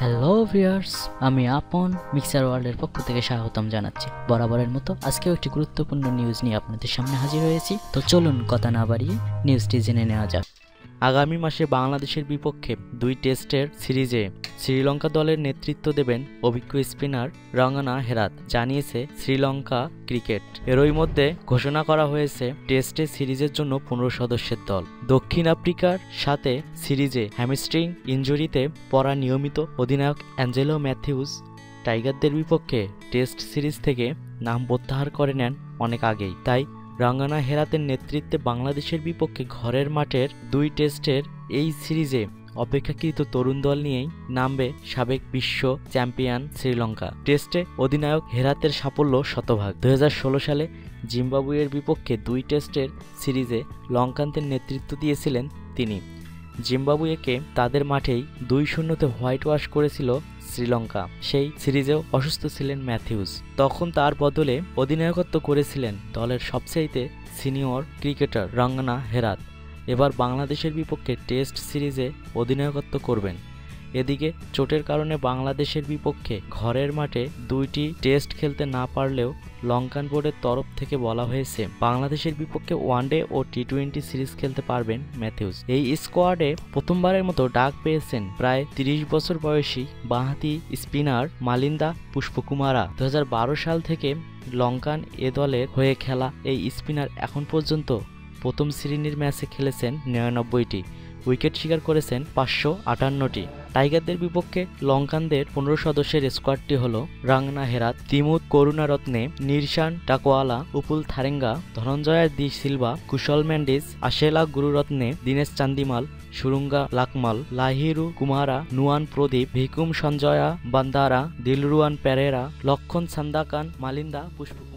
Hello viewers, আমি আপন mixer ওয়ার্ল্ডের পক্ষ থেকে স্বাগতম জানাচ্ছি। বরাবরের মতো আজকেও একটি গুরুত্বপূর্ণ নিউজ নিয়ে আপনাদের সামনে হাজির হয়েছি। তো চলুন কথা না বাড়িয়ে নিউজটি জেনে নেওয়া যাক। আগামী মাসে বাংলাদেশের বিপক্ষে 2 টেস্টের সিরিজে শ্রীলঙ্কা দলের নেতৃত্ব দেবেন অভিজ্ঞ স্পিনার রঙ্গনা হেরাত, জানিয়েছে শ্রীলঙ্কা ক্রিকেট। এরই মধ্যে ঘোষণা করা হয়েছে টেস্টে সিরিজের জন্য 15 সদস্যের দল। দক্ষিণ আফ্রিকার সাথে সিরিজে হ্যামস্ট্রিং ইনজুরিতে পড়া নিয়মিত অধিনায়ক অ্যাঞ্জেলো ম্যাথিউস টাইগারদের বিপক্ষে টেস্ট সিরিজ থেকে নাম প্রত্যাহার করে নেন অনেক আগেই। তাই রঙ্গনা হেরাতের নেতৃত্বে বাংলাদেশের বিপক্ষে ঘরের মাঠের 2 টেস্টের এই সিরিজে অপেক্ষাকৃত তরুণ দল নিয়েই নামবে সাবেক বিশ্ব চ্যাম্পিয়ন শ্রীলঙ্কা। টেস্টে অধিনায়ক হেরাতের সাফল্য শতভাগ। 2016 সালে জিম্বাবুয়ের বিপক্ষে 2 টেস্টের সিরিজে লঙ্কানদের নেতৃত্ব দিয়েছিলেন তিনি। জিম্বাবুয়েকে তাদের মাঠেই 2-0-তে হোয়াইট ওয়াশ করেছিল শ্রীলঙ্কা। সেই সিরিজেও অসুস্থ ছিলেন ম্যাথিউস, তখন তার বদলে অধিনায়কত্ব করেছিলেন দলের সবচেয়ে সিনিয়র ক্রিকেটার রঙ্গনা হেরাত। এবার বাংলাদেশের বিপক্ষে টেস্ট সিরিজে অধিনায়কত্ব করবেন। এদিকে চোটের কারণে বাংলাদেশের বিপক্ষে ঘরের মাঠে 2টি টেস্ট খেলতে না পারলেও লঙ্কান বোর্ডের তরফ থেকে বলা হয়েছে বাংলাদেশের বিপক্ষে ওয়ানডে ও টি20 সিরিজ খেলতে পারবেন ম্যাথিউস। এই স্কোয়াডে প্রথমবারের মতো ডাক পেয়েছেন প্রায় 30 বছর বয়সী বাঁহাতি স্পিনার মালিন্দা পুষ্পকুমারা। 2012 সাল থেকে লঙ্কান এ দলের হয়ে খেলা এই স্পিনার এখন পর্যন্ত প্রথম শ্রেণীর ম্যাচে খেলেছেন 99টি, উইকেট শিকার করেছেন 558টি। টাইগারদের বিপক্ষে লঙ্কানদের 15 সদস্যের স্কোয়াডটি হল রঙ্গনা হেরাত, তিমুত করুণারত্নে, নিরশান টাকওয়ালা, উপুল থারেঙ্গা, ধনঞ্জয়া দি সিলভা, কুশল মেন্ডিস, আশেলা গুরুরত্নে, দীনেশ চান্দিমাল, সুরঙ্গা লাকমাল, লাহিরু কুমারা, নুয়ান প্রদীপ, ভিকুম সঞ্জয়া বান্দারা, দিলরুয়ান পেরেরা, লক্ষণ সান্দাকান, মালিন্দা পুষ্পকুমার।